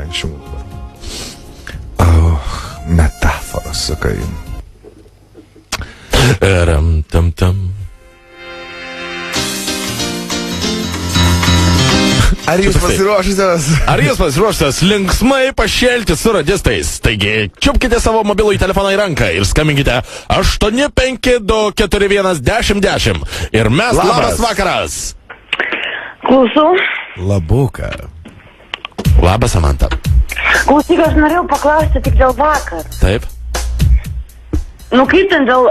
švenčių. Metaforas, sakai. Tam. Ar jūs pasiruošęs linksmai pašėlti su radistais? Taigi, čiupkite savo mobilų į telefoną į ranką ir skambinkite 852411010. Ir mes labas vakaras. Klausau. Labuka. Labas, Samanta. Klausyk, aš norėjau paklausti tik dėl vakar. Taip. Nu kaip ten dėl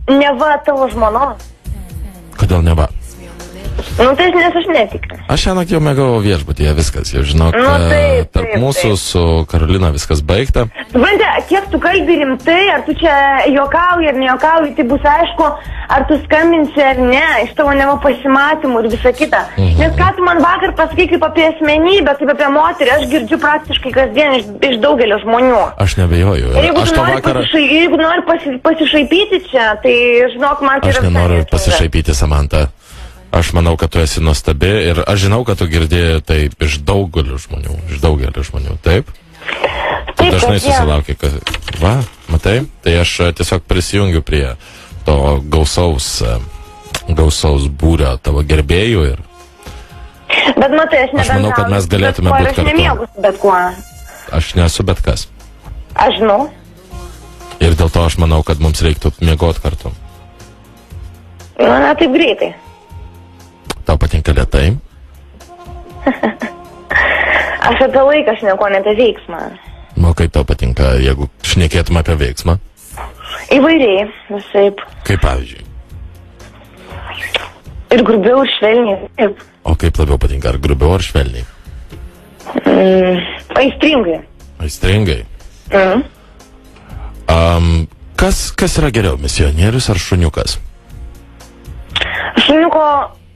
neva tavo žmonos? Kodėl neva? Nu tai nes aš netikiu. Aš šią naktį jau mėgau viešbutyje, viskas, jau žinok, tarp mūsų su Karolina viskas baigta. Supranti, kiek tu kalbi rimtai, ar tu čia juokauji ar nejuokauji, tai bus aišku, ar tu skambinsi ar ne, iš tavo neva pasimatymų ir visa kita. Nes ką tu man vakar pasakai kaip apie asmenybę, kaip apie moterį, aš girdžiu praktiškai kasdien iš daugelio žmonių. Aš nebejoju. Jeigu nori pasišaipyti čia, tai žinok, man tai yra... Aš nenoriu pasišaipyti, Samanta. Aš manau, kad tu esi nuostabi ir aš žinau, kad tu girdėjai taip iš daugelio žmonių, taip? Tu dažnai susilauki, kad... Va, matai? Tai aš tiesiog prisijungiu prie to gausaus būrio tavo gerbėjų ir... Bet matai, aš manau, kad mes galėtume būti kartu. Aš nemėgus bet kuo. Aš nesu bet kas. Aš žinau. Ir dėl to aš manau, kad mums reiktų miegoti kartu. Na, taip greitai. Tau patinka lėtai? Aš apie laiką šneku, ne apie veiksmą. O kaip tau patinka, jeigu šnekėtume apie veiksmą? Įvairiai, visaip. Kaip pavyzdžiui? Ir grubiau, ir švelniai. Taip. O kaip labiau patinka, ar grubiau, ar švelniai? Aistringai. Aistringai? Kas yra geriau, misionierius ar šuniukas? Šuniuko...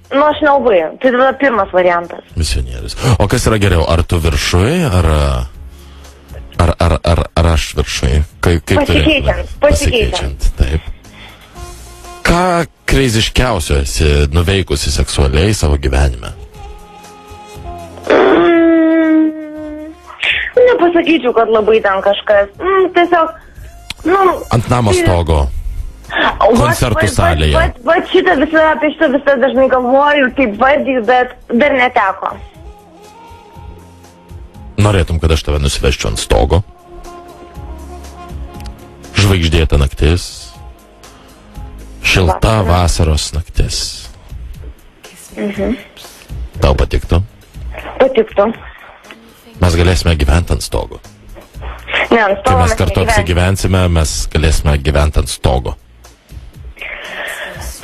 Nu, aš nelabai. Tai tada pirmas variantas. Misionierius. O kas yra geriau? Ar tu viršui, ar aš viršui? Pasikeičiant. Taip. Ką kreiziškiausio esi nuveikusi seksualiai savo gyvenime? Nepasakyčiau, kad labai ten kažkas. Tiesiog, ant namo stogo. Koncertų salėje. Vat apie šitą visą dažnai galvoju, kaip vardys, bet dar neteko. Norėtum, kad aš tave nusivežčiau ant stogo? Žvaigždėta naktis. Šilta vasaros naktis. Tau patiktų? Patiktų. Mes galėsime gyventi ant stogo. Ne, ant stogo. Kai mes kartu apsigyvensime, mes galėsime gyventi ant stogo.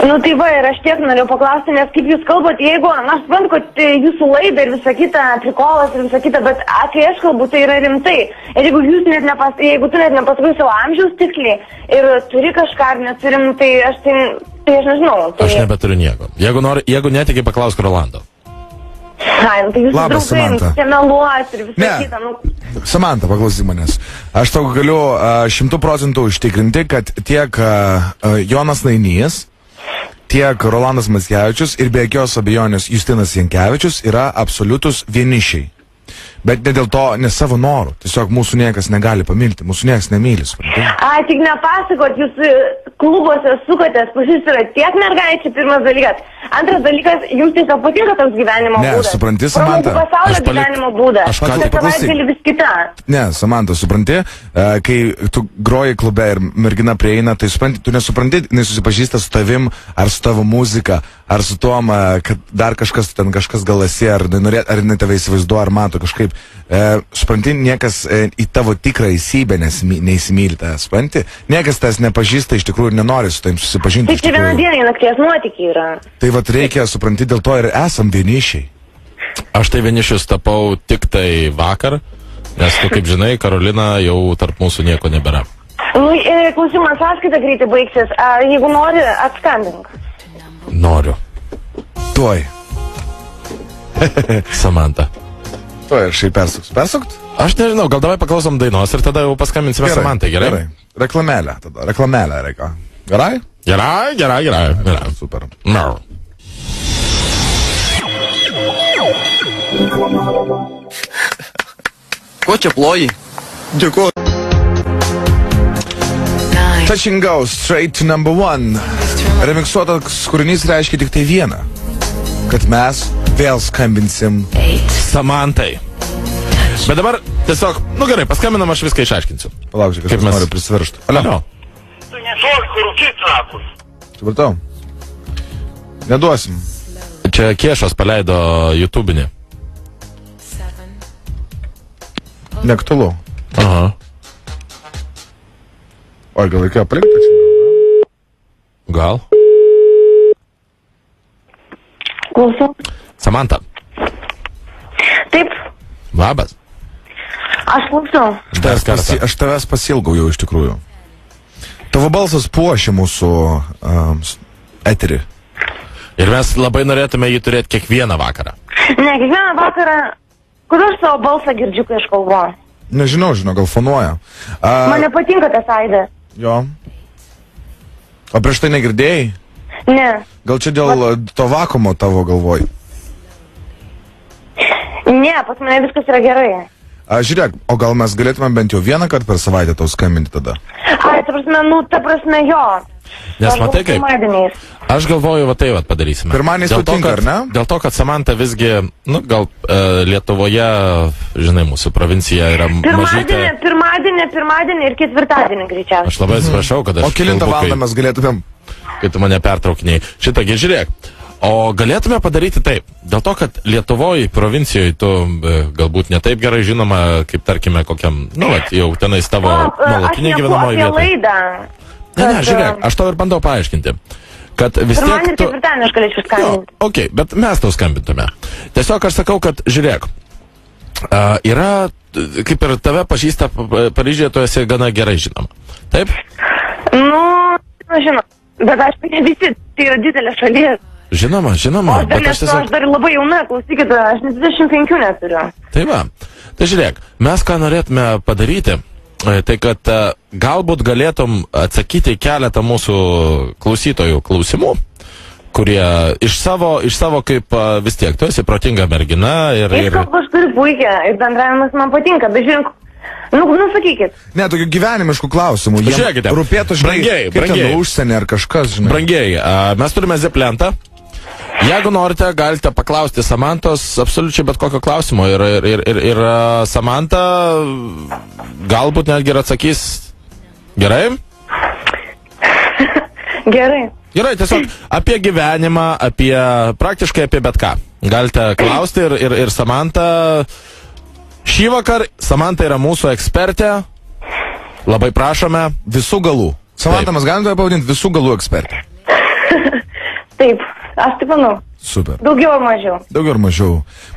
Nu tai va, ir aš tiek norėjau paklausti, nes kaip jūs kalbate, jeigu, aš suprantu, kad jūsų laida ir visa kita, prikolas ir visa kita, bet kai aš kalbu, tai yra rimtai. Ir jeigu tu net nepasakai savo amžiaus tiksliai ir turi kažką ar neturim, tai aš nežinau. Tai... Aš nebeturiu nieko. Jeigu netikai, paklausk Rolando. Ai, nu tai jūsų draugai, čia meluos ir visa kita. Samanta, paklausyk manęs. Aš tau galiu 100% užtikrinti, kad tiek Jonas Nainys, tiek Rolandas Mackevičius ir be jokios abejonės Justinas Jankevičius yra absoliutus vienišiai. Bet ne dėl to, ne savo norų. Tiesiog mūsų niekas negali pamilti, mūsų niekas nemyli. Tik nepasakot, jūs klubuose sukotės, pas jūs yra tiek mergaičių, pirmas dalykas. Antras dalykas, jums tiesiog patinka toks gyvenimo būdas. Ne, supranti, Samanta. Pasaulio gyvenimo būdas. Aš savaitgalį vis kita. Ne, Samanta, supranti, kai tu groji klube ir mergina prieina, tai supranti, tu nesupranti, nesusipažįsta su tavim, ar su tavo muzika, ar su tuom, kad dar kažkas gal esi, ar ne tave įsivaizduoja, ar mato kažkaip. Supranti, niekas į tavo tikrą įsybę neįsimyli tą, supranti? Niekas tas nepažįsta, iš tikrųjų nenori su tavim susipažinti. Tai čia vieną dieną nakties nuotykiai yra. Tai vat reikia, supranti, dėl to ir esam vienišiai. Aš tai vienišius tapau tik tai vakar, nes tu, kaip žinai, Karolina, jau tarp mūsų nieko nebėra. Klausyk, man sąskaita greitai baigsis. Jeigu nori, atskambink. Noriu. Tuoj. Samanta. Tuoj, aš persukt. Persukt? Aš nežinau, gal davai paklausom dainos ir tada jau paskambinsime Samantai, gerai? Reklamelę tada, reklamelę reikia. Gerai? Gerai. Super. No. Ko čia ploji? Dėkuoju. Touching Go, Straight to Number One. Remiksuotas kūrinys reiškia tik tai vieną. Kad mes vėl skambinsim Samantai. Bet dabar tiesiog, gerai, paskambinam, aš viską išaiškinsiu. Palauk, kažkas mes noriu prisiveršti. Alio. Tu nežinok, kur rūkyt nakus. Supratau. Neduosim. Čia Kiešas paleido YouTube'inį. Neaktualu. Aha. Oi, gal reikėjo palikti? Gal? Klausau. Samanta. Taip, Labas. aš klausau. Aš tavęs pasilgau jau iš tikrųjų. Tavo balsas puošia mūsų eterį. Ir mes labai norėtume jį turėti kiekvieną vakarą. Ne, kiekvieną vakarą, kodėl aš savo balsą girdžiu, kai aš kalbu? Nežinau, gal fonuoja. Man nepatinka tas aidas. Jo. O prieš tai negirdėjai? Ne. Gal čia dėl to vakumo tavo galvoj? Ne, pas mane viskas yra gerai. Žiūrėk, o gal mes galėtume bent jau vieną kartą per savaitę tau skambinti tada? Ai, ta prasme, jo. Nes matai kaip, aš galvoju, va tai padarysime. Pirmadieniais patinka, ar ne? Dėl to, kad Samanta visgi, gal Lietuvoje, žinai, mūsų provincija yra mažytė. Pirmadienį ir ketvirtadienį greičiausiai. Aš labai atsiprašau, kad aš... O kelintą valandą mes galėtumėm... Kai tu mane pertraukiniai. Šitągi, žiūrėk. O galėtume padaryti taip. Dėl to, kad Lietuvoje, provincijoje tu galbūt netaip gerai žinoma, kaip tarkime kokiam, jau tenais tavo nuolatiniai gyvenamoji vieta. Aš neku apie laidą. Ne, žiūrėk, aš tau ir bandau paaiškinti, kad vis tiek... Pirmadienį ir ketvirtadienį aš galėčiau skambinti. Ok, bet mes tau skambintume. Tiesiog aš sakau, kad žiūrėk, yra, kaip ir tave pažįsta Paryžiuje, tu esi gana gerai žinoma. Taip? Žinoma, bet aš ne visi, tai yra didelė šalis. Žinoma, bet aš tiesiog... Aš dar labai jauna, klausykit, aš 25 neturiu. Tai va, tai žiūrėk, mes ką norėtume padaryti, tai kad galbūt galėtum atsakyti keletą mūsų klausytojų klausimų, kurie iš savo kaip vis tiek, tu esi protinga mergina ir... Aš turiu puikia ir bendravimas man patinka, bet žiūrink, sakykit. Ne, tokių gyvenimiškų klausimų. Žiūrėkite, rūpėtų, žinai, kaip ten užsienį ar kažkas, žinai. Brangieji, mes turime zeplentą. Jeigu norite, galite paklausti Samantos absoliučiai bet kokio klausimo ir Samanta galbūt netgi ir atsakys. Gerai? Gerai. Gerai, tiesiog apie gyvenimą, praktiškai apie bet ką. Galite klausti ir Samanta... Šį vakar Samanta yra mūsų ekspertė. Labai prašome. Visų galų. Samanta, mes galime tave pavadinti visų galų ekspertė. Taip, aš taip manau. Super. Daugiau ar mažiau.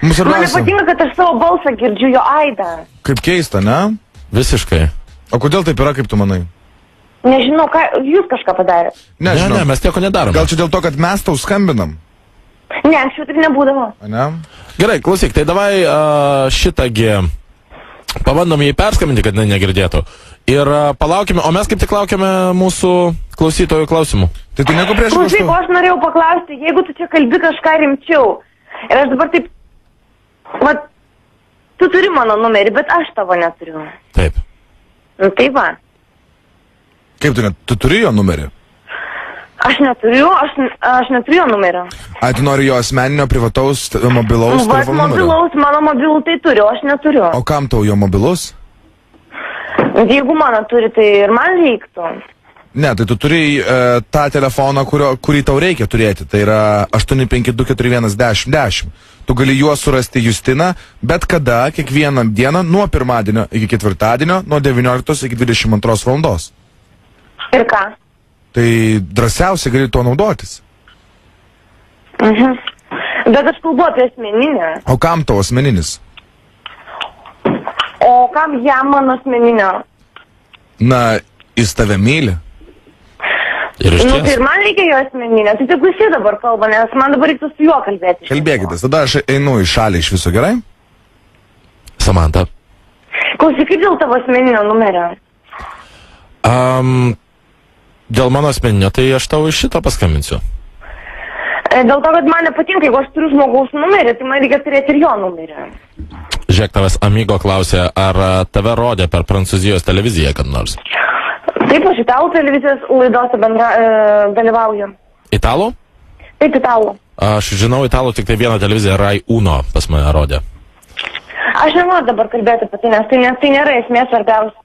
Man nepatinka, kad aš savo balsą girdžiu jo aidą. Kaip keista, ne? Visiškai. O kodėl taip yra, kaip tu manai? Nežinau, jūs kažką padarėt. Ne, mes nieko nedarome. Gal čia dėl to, kad mes tau skambinam? Ne, anksčiau taip nebūdavo. Ne? Gerai, klausyk, tai davai šitągi pabandom jį perskambinti, kad negirdėtų. Ir palaukime, o mes kaip tik laukiame mūsų klausytojų klausimų. Tai tu nieko prieš kažką? Klausyk, aš norėjau paklausti, jeigu tu čia kalbi kažką rimčiau. Ir aš dabar taip... tu turi mano numerį, bet aš tavo neturiu. Taip. Tai va. Kaip tu turi jo numerį? Aš neturiu jo numerio. Tu nori jo asmeninio, privataus, mobilaus telefono numerio? Mano mobilų tai turiu, aš neturiu. O kam tau jo mobilus? Jeigu mano turi, tai ir man reiktų. Ne, tai tu turi tą telefoną, kurį tau reikia turėti. Tai yra 852411010. Tu gali juos surasti Justiną, bet kada, kiekvieną dieną, nuo pirmadienio iki ketvirtadienio, nuo 19 iki 22 valandos. Ir ką? Tai drąsiausiai gali tuo naudotis. Bet aš kalbu apie asmeninę. O kam tavo asmeninis? O kam jam mano asmeninio? Na, jis tave myli. Tai ir man reikia jo asmeninio. Tai tik visi dabar kalba, nes man dabar reiktų su juo kalbėti. Kalbėkite, tada aš einu į šalį iš viso, gerai? Samanta. Klausyk, kaip dėl tavo asmeninio numerio? Dėl mano asmeninio, tai aš tau iš šito paskambinsiu. Dėl to, kad man nepatinka, jeigu aš turiu žmogaus numerį, tai man reikia turėti ir jo numerį. Žiūrėk, tavęs amigo klausė, ar tave rodė per Prancūzijos televiziją kad nors? Taip, aš italų televizijos laidose dalyvauju. Italų? Taip, italų. Aš žinau italų tik tai vieną televiziją, Rai Uno pas mane rodė. Aš nenoriu dabar kalbėti apie tai, nes tai nėra esmės svarbiausia.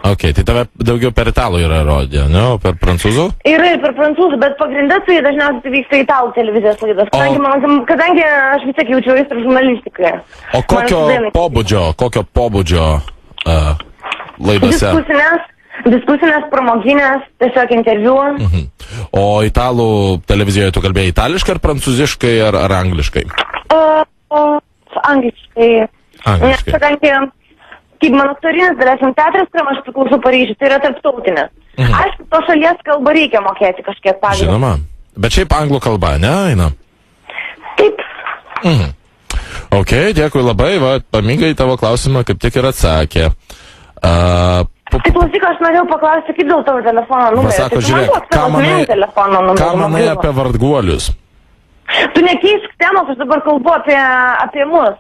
Ok, tai tave daugiau per italų yra rodė, ne? O per prancūzų? Yra ir per prancūzų, bet pagrindė tai dažniausiai vyksta italų televizijos laidos. Kadangi aš vis tiek jaučiu įstrų žurnalistikai. O kokio pobūdžio laidose? Diskusinės, pramoginės, tiesiog interviu. O italų televizijoje tu kalbėjai itališkai ar prancūziškai ar angliškai? Angliškai. Nes kadangi, kaip mano aktorinis dalesim teatras, kuriam aš priklausau Paryžiui, tai yra tarptautinės. Aišku, to šalies kalbą reikia mokėti kažkiek pagrindą. Žinoma. Bet šiaip anglų kalba, ne, Aina? Taip. Ok, dėkui labai, pamigai tavo klausimą kaip tik ir atsakė. Tai klausyk, aš norėjau paklausti, kaip dėl tavo telefono numerio. Pasako, žiūrėk, ką manai apie varguolius? Tu nekeisk temos, aš dabar kalbu apie mus,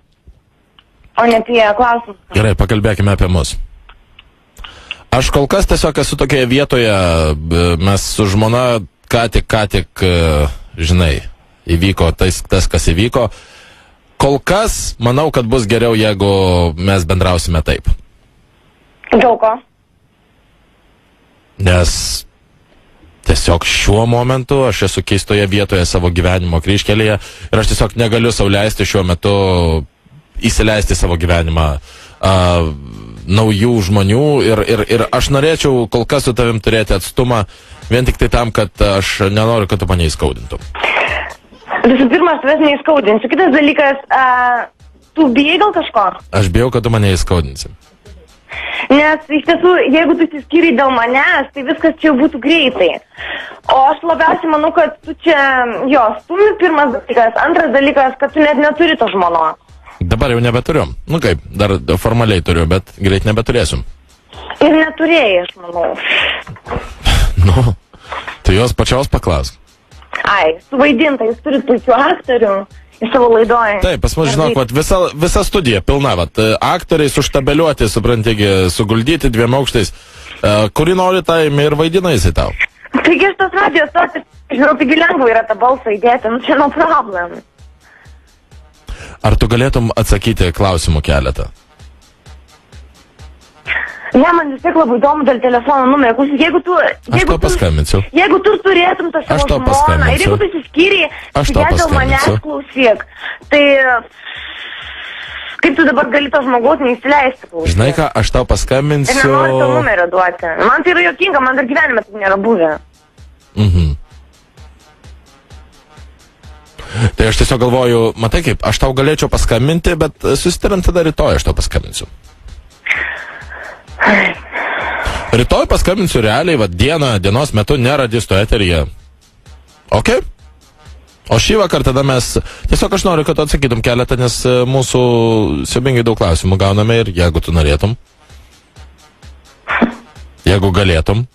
o ne apie klausimus. Gerai, pakalbėkime apie mus. Aš kol kas tiesiog esu tokioje vietoje, mes su žmona ką tik, žinai, įvyko tas, kas įvyko. Kol kas, manau, kad bus geriau, jeigu mes bendrausime taip. Dėl ko? Nes tiesiog šiuo momentu aš esu keistoje vietoje savo gyvenimo kryžkelėje ir aš tiesiog negaliu sau leisti šiuo metu įsileisti savo gyvenimą naujų žmonių ir aš norėčiau kol kas su tavim turėti atstumą vien tik tai tam, kad aš nenoriu, kad tu mane įskaudintum. Visų pirma, aš tavęs neįskaudinsiu. Kitas dalykas, tu bijai gal kažko? Aš bijau, kad tu mane įskaudinsi. Nes iš tiesų, jeigu tu įsiskyrai dėl manęs, tai viskas čia būtų greitai. O aš labiausiai manau, kad tu čia, stumi pirmas dalykas, antras dalykas, kad tu net neturi to žmonos. Dabar jau nebeturiu. Nu kaip, dar formaliai turiu, bet greit nebeturėsiu. Ir neturėjai, aš manau. Nu, tu jos pačios paklausk. Ai, suvaidinta, jūs turit puikių aktorių. Į savo laidoje. Taip, pas mus, žinok, visa studija pilna, aktoriai suštabeliuoti, suprantigi, suguldyti 2 aukštais. Kuri nori, tai ir vaidina jisai tau. Taigi aš tos radijos stotis, žinau, taigi lengva yra tą balsą įdėti, čia no problem. Ar tu galėtum atsakyti klausimų keletą? Ne, man vis tiek labai įdomu dėl telefono numerio. Jeigu tu... Aš tau paskambinsiu. Jeigu tu turėtum tą savo žmoną ir jeigu tu įsiskyri, dėl manęs klausyk, tai kaip tu dabar gali to žmogaus neįsileisti klausyk? Žinai ką, aš tau paskambinsiu... Ir nenoriu to numerio duoti. Man tai yra juokinga, man dar gyvenime tai nėra buvę. Tai aš tiesiog galvoju, matai kaip, aš tau galėčiau paskambinti, bet susitariam tada rytoj, aš tau paskambinsiu. Rytoj paskambinsiu realiai, dienos metu neradisto eteryje. Ok? O šį vakar tada mes... Tiesiog aš noriu, kad tu atsakytum keletą, nes mūsų siaubingai daug klausimų gauname ir jeigu tu norėtum. Jeigu galėtum.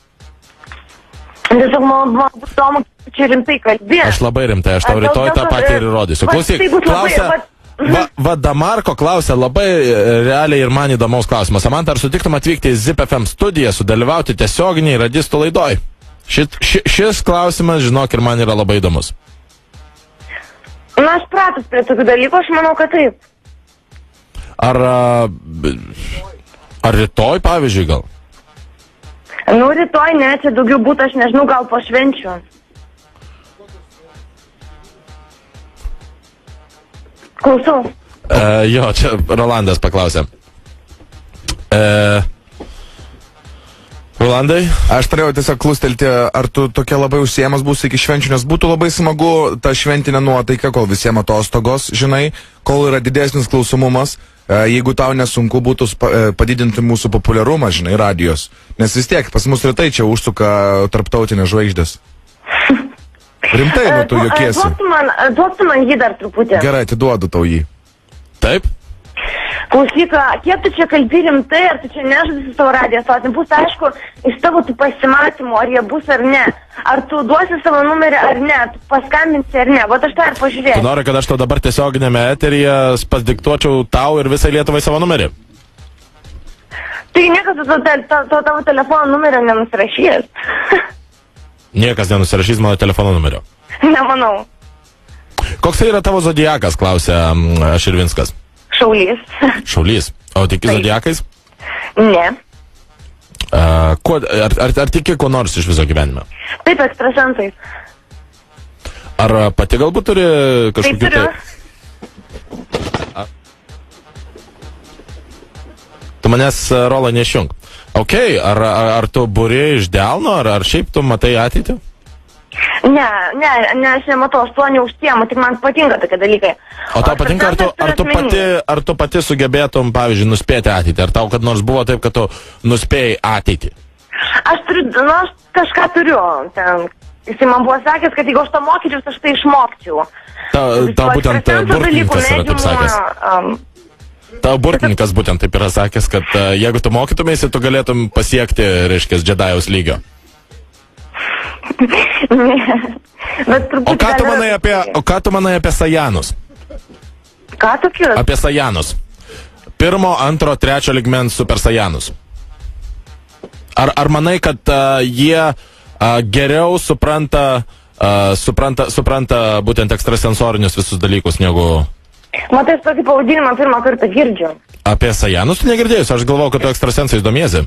Tiesiog man įdomu, čia rimtai kalbėti. Aš labai rimtai, aš tau rytoj tą patį ir įrodysiu. Klausyk, klausia... Damarko klausia labai realiai ir man įdomaus klausimą. Samanta, ar sutiktum atvykti į ZIP FM studiją, sudalyvauti tiesioginiai radistų laidoj? Šis klausimas, žinok, ir man yra labai įdomus. Na, aš pratus prie tokių dalykų, aš manau, kad taip. Ar rytoj, pavyzdžiui, gal? Nu, rytoj ne, čia daugiau būtų, aš nežinau, gal po švenčių. Klausau. Jo, čia Rolandas paklausė. Rolandai? Aš turėjau tiesiog klustelti, ar tu tokia labai užsiemas būsi iki švenčių, nes būtų labai smagu ta šventinė nuotaika, kol visiems atostogos, žinai, kol yra didesnis klausomumas, jeigu tau nesunku būtų padidinti mūsų populiarumą, žinai, radijos. Nes vis tiek pas mus rytai čia užsuka tarptautinės žvaigždės. Rimtai, nu tu juokiesi. Duok tu man jį dar truputį. Gerai, atiduodu tau jį. Taip? Klausyk, kiek tu čia kalbi rimtai, ar tu čia nežaisi savo radiją stotį? Bus aišku, iš tavo tų pasimatymų, ar jie bus ar ne. Ar tu duosi savo numerį ar ne, tu paskambinsi ar ne. Vat aš tą ir pažiūrėsiu. Tu nori, kad aš tau dabar tiesioginėme eteryje pasdiktuočiau tau ir visai Lietuvai savo numerį? Tai niekas tavo telefono numerio nenusirašys. Niekas nenusirašys mano telefono numerio. Nemanau. Koks tai yra tavo zodiakas, klausia Širvinskas. Šaulys. Šaulys. O tiki zodiakais? Ne. Ar tiki kuo nors iš viso gyvenime? Taip, ekstrasensais. Ar pati galbūt turi kažkokių... Taip, turiu. Tu manęs, Rola, neišjung. Ok, ar tu buri iš delno, ar šiaip tu matai ateitį? Ne, aš nematau, aš tuo neužsiemu, tik man patinka tokie dalykai. O tau patinka, ar tu pati sugebėtum, pavyzdžiui, nuspėti ateitį? Ar tau kad nors buvo taip, kad tu nuspėjai ateitį? Aš kažką turiu. Jisai man buvo sakęs, kad jeigu aš to mokyčiaus, aš tai išmokčiau. Tau būtent burtininkas yra taip sakęs. Tau burtininkas būtent taip yra sakęs, kad jeigu tu mokytumėsi, tu galėtum pasiekti, reiškia, džedajaus lygio. O ką tu manai apie Sajanus? Ką tokius? Apie Sajanus. 1, 2, 3 lygmens super Sajanus. Ar manai, kad jie geriau supranta būtent ekstrasensorinius visus dalykus negu... Matai, tokį pavadinimą pirmą kartą girdžiu. Apie Sajanus tu negirdėjus? Aš galvau, kad tu ekstrasensais domiesi.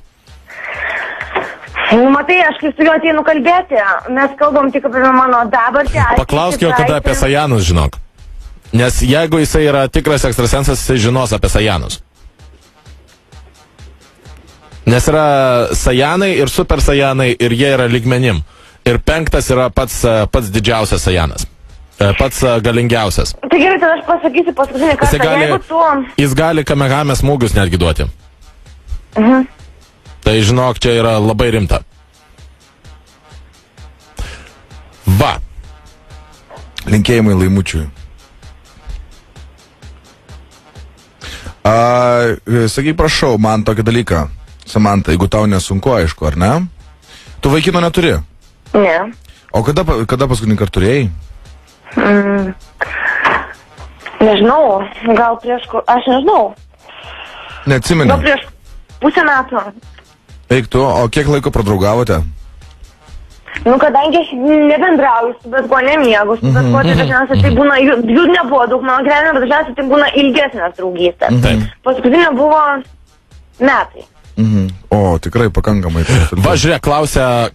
Matai, aš kaip su juo ateinu kalbėti, mes kalbam tik apie mano dabartį. Paklausk jo, kada apie Sajanus, žinok. Nes jeigu jisai yra tikras ekstrasensas, jisai žinos apie Sajanus. Nes yra Sajanai ir super Sajanai ir jie yra lygmenim. Ir 5 yra pats didžiausias Sajanas. Pats galingiausias. Tai gerai, tada aš pasakysiu paskutinį kartą, jis gali kamehamės smūgius netgi duoti. Tai žinok, čia yra labai rimta. Va. Linkėjimai Laimučiui. Sakyk, prašau, man tokį dalyką. Samanta, jeigu tau nesunku, aišku, ar ne? Tu vaikino neturi? Ne. O kada paskutinį kartą turėjai? Nežinau, gal prieš... Aš nežinau. Neatsimeni? Gal prieš pusę metų. Eik tu, o kiek laiko pradraugavote? Kadangi aš nebendrauju su bet kuo, nemiegu su bet kuo, tai dažniausiai tai būna, jų nebuvo daug mano gyvenime, bet dažniausiai tai būna ilgesnės draugystės. Paskutinė buvo metai. O, tikrai pakankamai. Va, žiūrėk,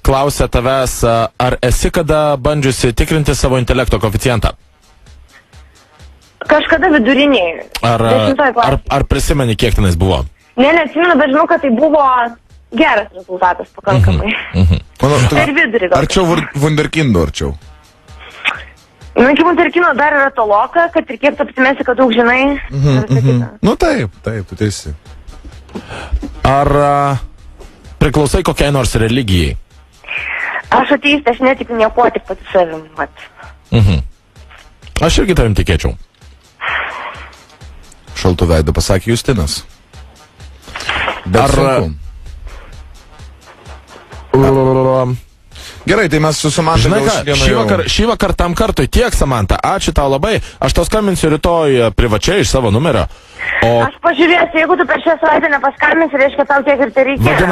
klausia tavęs, ar esi kada bandžiusi tikrinti savo intelekto koeficientą? Kažkada viduriniai. Ar prisimeni, kiek tenais buvo? Neatsimenu, bet žinau, kad tai buvo geras rezultatas pakankamai. Per vidurį gal. Arčiau Wunderkindo, arčiau? Iki Wunderkindo dar yra toloka, kad ir kiek tu apsimesi, kad daug žinai. Taip, tu teisi. Ar priklausai kokiai nors religijai? Aš ateistė, aš netikiu nieko, tik pati savim. Aš irgi tavim tikėčiau. Šaltų veidą pasakė Justinas. Gerai, tai mes su Samanta. Žinai ką, šį vakar tam kartui tiek, Samanta, ačiū tau labai. Aš tau skambinsiu rytoj privačiai iš savo numerio. Aš pažiūrėsiu, jeigu tu per šią savaitę nepaskambinsi, reiškia tau tiek ir tai reikia.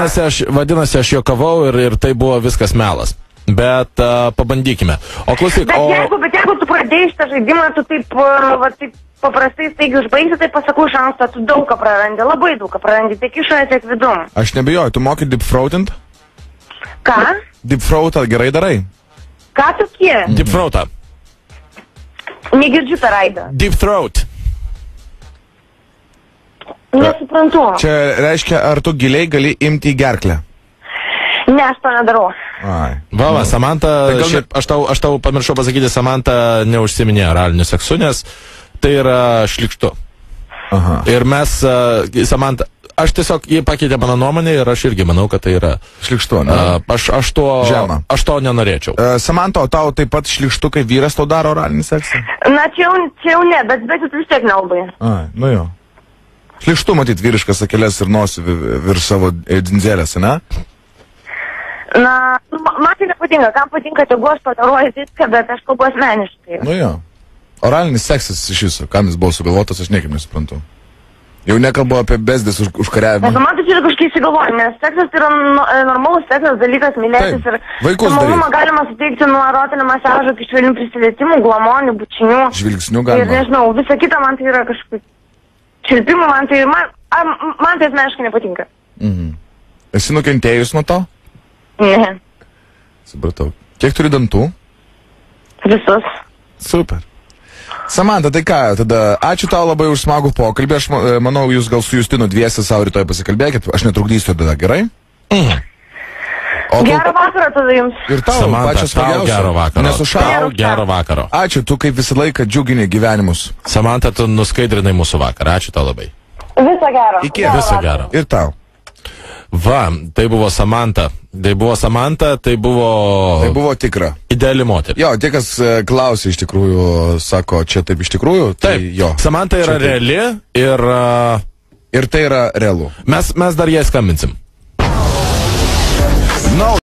Vadinasi, aš juokavau ir tai buvo viskas melas. Bet pabandykime. O klausyk, Bet jeigu tu pradėjai šitą žaidimą, tu taip paprastai staigiai užbaigsi, tai pasakau iš anksto, tu daug ką prarandi, labai daug ką prarandi, tiek išorė, tiek vidum. Aš nebijoju, tu moki deepthroatint? Ką? Deepthroatą gerai darai? Ką tokie? Deepthroatą. Negirdžiu tą raidą. Deepthroat. Nesuprantu. Čia reiškia, ar tu giliai gali imti į gerklę? Ne, aš to nedarau. Va, Samanta, aš tau pamiršau pasakyti, Samanta neužsiminė oraliniu seksu, nes tai yra šlikštu. Ir mes, Samanta, aš tiesiog jį pakeitė mano nuomonę ir aš irgi manau, kad tai yra šlikštu, ne? Aš to nenorėčiau. Samanta, o tau taip pat šlikštu, kai vyras tau daro oralinį seksą? Na, čia jau ne, bet vis tiek nelabai. Nu jo. Šlikštu matyt vyriškas akelės ir nosį virš savo dzinzelės, ne? Na, man tai nepatinka. Kam patinka, tegu aš pataruoju viską, bet aš kalbu asmeniškai. Nu jo. Oralinis seksas iš viso, kam jis buvo sugalvotas, aš niekaip nesuprantu. Jau nekalbu apie bezdės užkariavimą. Man tai yra kažkaip įsigalvoju, nes seksas yra normalus seksas dalykas, mylėtis Taip, ir vaikus malonumą galima suteikti nuo erotinio masažo iki švelnių prisilietimų, glamonių, bučinių. Žvilgsnių Ir galima. nežinau, visa kita man tai yra kažkaip šilpimų, man tai asmeniškai nepatinka. Esi nukentėjus nuo to? Ne, Supratau. Kiek turi dantų? visus. Super. Samanta, tai ką, tada ačiū tau labai už smagų pokalbį, aš manau, jūs gal su Justinu dviese savo rytoj pasikalbėkit, aš netrukdysiu tada, gerai? Gerą vakarą tada jums. Ir tau, Samanta, pačias tau smagiausia. gero vakaro. Nesušau. Tau gero vakaro. Ačiū, tu kaip visą laiką džiugini gyvenimus. Samanta, tu nuskaidrinai mūsų vakarą. Ačiū tau labai. Viso gero. Iki. Gero Viso vakaro. gero. Ir tau. Va, tai buvo Samanta. Tai buvo tikra. ideali moteris. Jo, tie, kas klausė iš tikrųjų, sako, čia taip iš tikrųjų, tai Taip, jo. Samanta yra Čia taip. reali ir Ir tai yra realu. mes dar jai skambinsim. No.